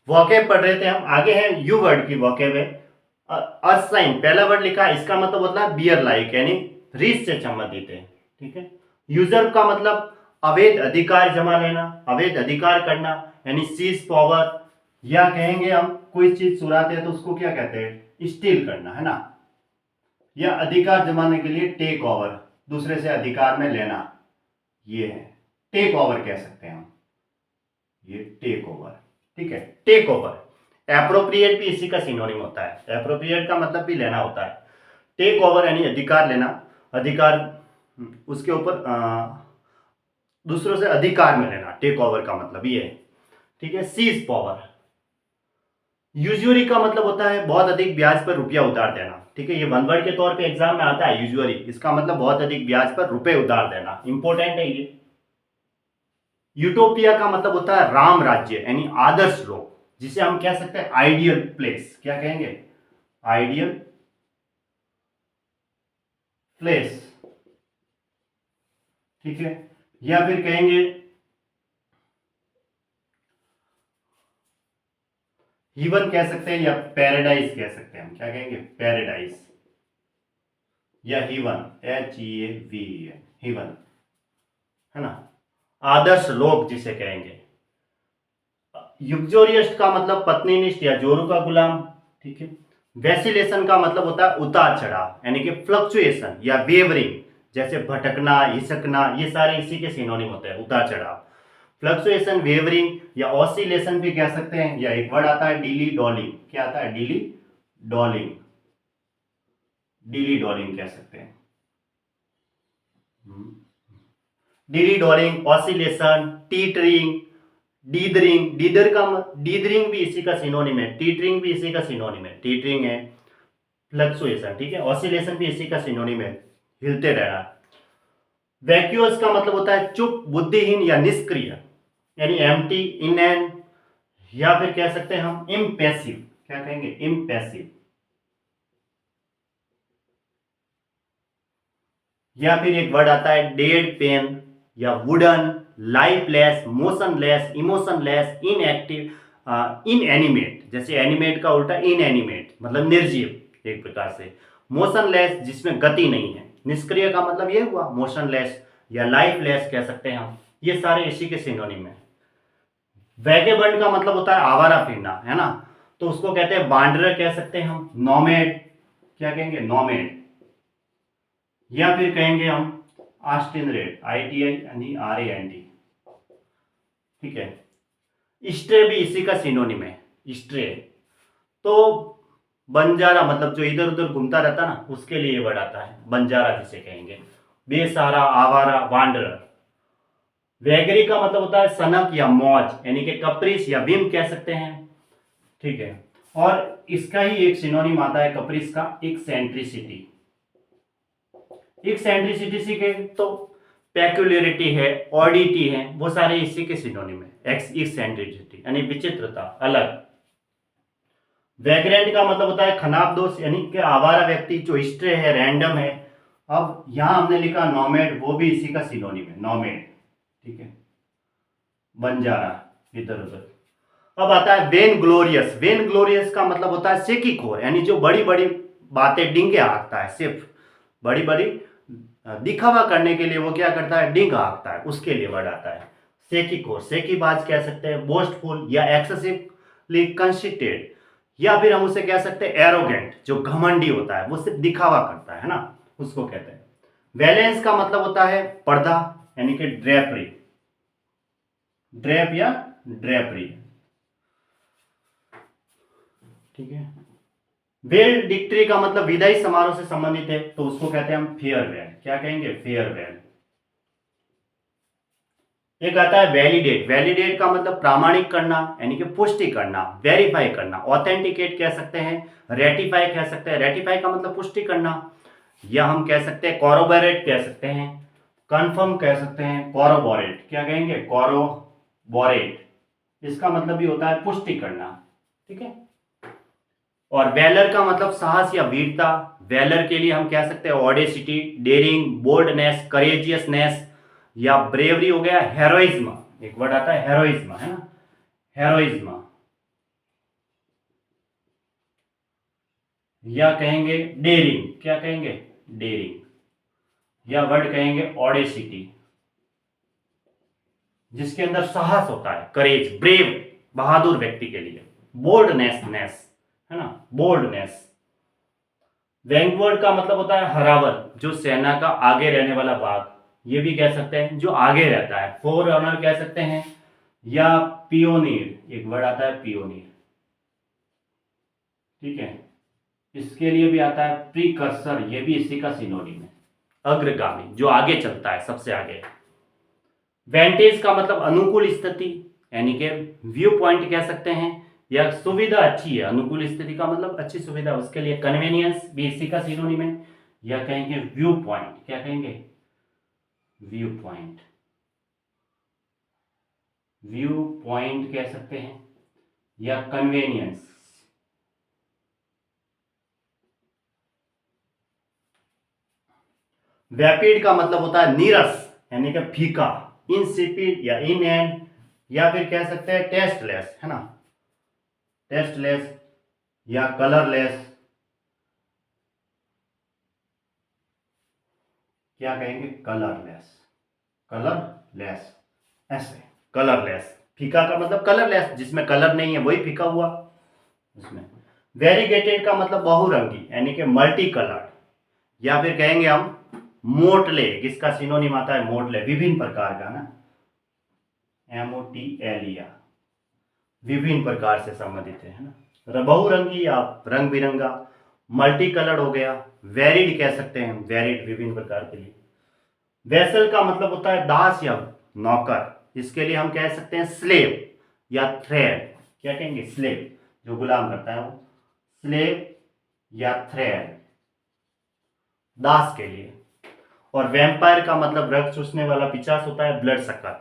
Vocab पढ़ रहे थे हम, आगे है यू वर्ड की वॉकेब है। असाइन पहला वर्ड लिखा है, इसका मतलब होता है बियर लाइक, यानी रीछ से संबंधित है। ठीक है। यूजर का मतलब अवैध अधिकार जमा लेना, अवैध अधिकार करना, यानी सीज पावर। या कहेंगे हम कोई चीज चुराते हैं तो उसको क्या कहते हैं, स्टील करना, है ना। या अधिकार जमाने के लिए टेक ओवर, दूसरे से अधिकार में लेना, ये है टेक ओवर कह सकते हैं हम, ये टेक ओवर। ठीक है, टेक ओवर। एप्रोप्रिएट भी इसी का सिनोनिम होता है, एप्रोप्रिएट का मतलब भी लेना होता है। टेक ओवर यानी अधिकार लेना, अधिकार उसके ऊपर दूसरों से अधिकार में लेना, टेक ओवर का मतलब ये है। ठीक है। सीज पावर, यूजुअली का मतलब होता है बहुत अधिक ब्याज पर रुपया उधार देना। ठीक है, ये वन वर्ड के तौर पे एग्जाम में आता है यूजुअली, इसका मतलब बहुत अधिक ब्याज पर रुपए उधार देना, इंपॉर्टेंट है ये। यूटोपिया का मतलब होता है राम राज्य, यानी आदर्श लोक, जिसे हम कह सकते हैं आइडियल प्लेस, क्या कहेंगे, आइडियल प्लेस। ठीक है। या फिर कहेंगे हीवन कह सकते हैं, या पैराडाइज कह सकते हैं हम, क्या कहेंगे, पैराडाइज या हीवन, HEAV, हीवन, है ना, आदर्श लोक जिसे कहेंगे। युक्जोरियस्ट का मतलब पत्नीनिष्ठ या जोरू का गुलाम। ठीक है। वैसिलेशन का मतलब होता है उतार चढ़ाव, यानी कि फ्लक्चुएशन या वेवरिंग, जैसे भटकना, हिसकना, ये सारे इसी के सिनोनिम होते हैं, उतार चढ़ाव। फ्लक्चुएशन, वेवरिंग या ऑसिलेशन भी कह सकते हैं। या एक वर्ड आता है डीली डॉलिंग, क्या आता है, डीली डॉलिंग, डीली डॉलिंग कह सकते हैं। डीली डॉलिंग, ऑसिलेशन, टीटरिंग, डीदरिंग, डीदरिंग भी इसी का सिनोनिम है, टीटरिंग भी इसी का सिनोनिम है, टीटरिंग है फ्लक्चुएशन। ठीक है। ऑसिलेशन भी इसी का सिनोनिम है, हिलते रहना। वैक्यूअस का मतलब होता है चुप, बुद्धिहीन या निष्क्रिय, यानी एम्प्टी, इनएन, या फिर कह सकते हैं हम इम्पैसिव, क्या कहेंगे, इम्पैसिव। या फिर एक वर्ड आता है डेड पेन या wooden, lifeless, motionless, emotionless, inactive, inanimate, जैसे एनिमेट का उल्टा इनएनिमेट, मतलब निर्जीव एक प्रकार से। मोशनलेस जिसमें गति नहीं है, निष्क्रिय का मतलब ये हुआ मोशनलेस, या लाइफलेस कह सकते हैं हम, ये सारे इसी के सिनोनिम है। वैगेबंड का मतलब होता है आवारा फिरना, है ना, तो उसको कहते हैं वांडरर कह सकते हैं हम, नोमैड, क्या कहेंगे, नोमैड। या फिर कहेंगे हम आस्टिनरेट, ITI यानी RAND। ठीक है। स्ट्रे भी इसी का सिनोनिम है, स्ट्रे। तो बंजारा मतलब जो इधर उधर घूमता रहता ना, उसके लिए वर्ड आता है बंजारा जिसे कहेंगे, बेसहारा, आवारा, वांडरर। वैगरी का मतलब होता है सनक या मौज, यानी कि कप्रिस या विम कह सकते हैं। ठीक है। और इसका ही एक सिनोनिम आता है कप्रिस का, एक्सेंट्रिसिटी। एक्सेंट्रिसिटी सीखे तो पेक्युलरिटी है, ऑडिटी है, वो सारे इसी के सिनोनिम है, एक्सेंट्रिसिटी यानी विचित्रता, अलग। वैग्रेंट का मतलब होता है खनाबदोश, यानी कि आवारा व्यक्ति, जो स्ट्रे है, रैंडम है। अब यहां हमने लिखा नोमैड, वो भी इसी का सिनोनिम है, नोमैड। ठीक है, बंजारा, इधर उधर। अब आता है वेन ग्लोरियस। वेन ग्लोरियस का मतलब होता है सेकी खोर, यानी जो बड़ी बड़ी बातें डिंगे हाँकता है, सिर्फ बड़ी बड़ी दिखावा करने के लिए वो क्या करता है, डिंग हाँकता है, उसके लिए वर्ड आता है सेकी खोर, सेकी बाज कह सकते हैं, बोस्टफुल या एक्सेसिवली कंसिटेड, या फिर हम उसे कह सकते हैं एरोगेंट, जो घमंडी होता है, वो सिर्फ दिखावा करता है ना, उसको कहते हैं। वैलेंस का मतलब होता है पर्दा, यानी कि ड्रेपरी, ड्रेप या ड्रेपरी। ठीक है। वेल डिक्ट्री का मतलब विदाई समारोह से संबंधित है, तो उसको कहते हैं हम फेयरवेल, क्या कहेंगे, फेयरवेल। एक आता है वैलिडेट। वैलिडेट का मतलब प्रामाणिक करना, यानी कि पुष्टि करना, वेरीफाई करना, ऑथेंटिकेट कह सकते हैं, रेटिफाई कह सकते हैं, रेटिफाई का मतलब पुष्टि करना, या हम कह सकते हैं कॉरोबोरेट कह सकते हैं, कंफर्म कह सकते हैं, कॉरोबोरेट, क्या कहेंगे, कॉरोबोरेट, इसका मतलब भी होता है पुष्टि करना। ठीक है। और वेलर का मतलब साहस या वीरता, वेलर के लिए हम कह सकते हैं ऑडेसिटी, डेयरिंग, बोल्डनेस, करेजियसनेस, या ब्रेवरी हो गया हेरोइज्म, एक वर्ड आता है हेरोइज्म, है ना, हेरोइज्म। या कहेंगे डेयरिंग, क्या कहेंगे, डेयरिंग, या वर्ड कहेंगे ऑडेसिटी, जिसके अंदर साहस होता है, करेज, ब्रेव, बहादुर व्यक्ति के लिए, बोल्डनेस है ना, बोल्डनेस। वैंगवर्ड का मतलब होता है हरावर, जो सेना का आगे रहने वाला भाग, ये भी कह सकते हैं जो आगे रहता है, फोर रनर कह सकते हैं, या पियोनियर, एक वर्ड आता है पियोनियर, ठीक है, इसके लिए भी आता है प्रीकर्सर, ये भी इसी का सिनोनिम है, अग्रगामी, जो आगे चलता है, सबसे आगे। वेंटेज का मतलब अनुकूल स्थिति, यानी कि व्यू पॉइंट कह सकते हैं, या सुविधा अच्छी है, अनुकूल स्थिति का मतलब अच्छी सुविधा, उसके लिए कन्वीनियंस भी इसी का सिनोनिम है, या कहेंगे व्यू पॉइंट, क्या कहेंगे, व्यू पॉइंट, व्यू पॉइंट कह सकते हैं, या कन्वीनियंस। वैपिड का मतलब होता है नीरस, यानी कि फीका, इनसिपिड या इन एंड, या फिर कह सकते हैं टेस्टलेस, है ना, टेस्टलेस या कलरलेस, क्या कहेंगे, कलरलेस, कलरलेस, ऐसे, कलरलेस, फीका का मतलब कलरलेस, जिसमें कलर नहीं है वही फीका हुआ उसमें। वेरीगेटेड का मतलब बहुरंगी, यानी कि मल्टी कलर्ड, या फिर कहेंगे हम मोटले, किसका सिनोनिम आता है, मोटले, विभिन्न प्रकार का ना, MOTLE, विभिन्न प्रकार से संबंधित है ना, बहुरंगी या रंग बिरंगा, मल्टी कलर्ड हो गया, वेरिड कह सकते हैं, वेरिड, विभिन्न प्रकार के लिए। वेसल का मतलब होता है दास या नौकर, इसके लिए हम कह सकते हैं स्लेव या थ्रेड, क्या कहेंगे, स्लेव, जो गुलाम करता है वो, स्लेव या थ्रेड, दास के लिए। और वैम्पायर का मतलब रक्त चूसने वाला पिशाच होता है, ब्लड सकर,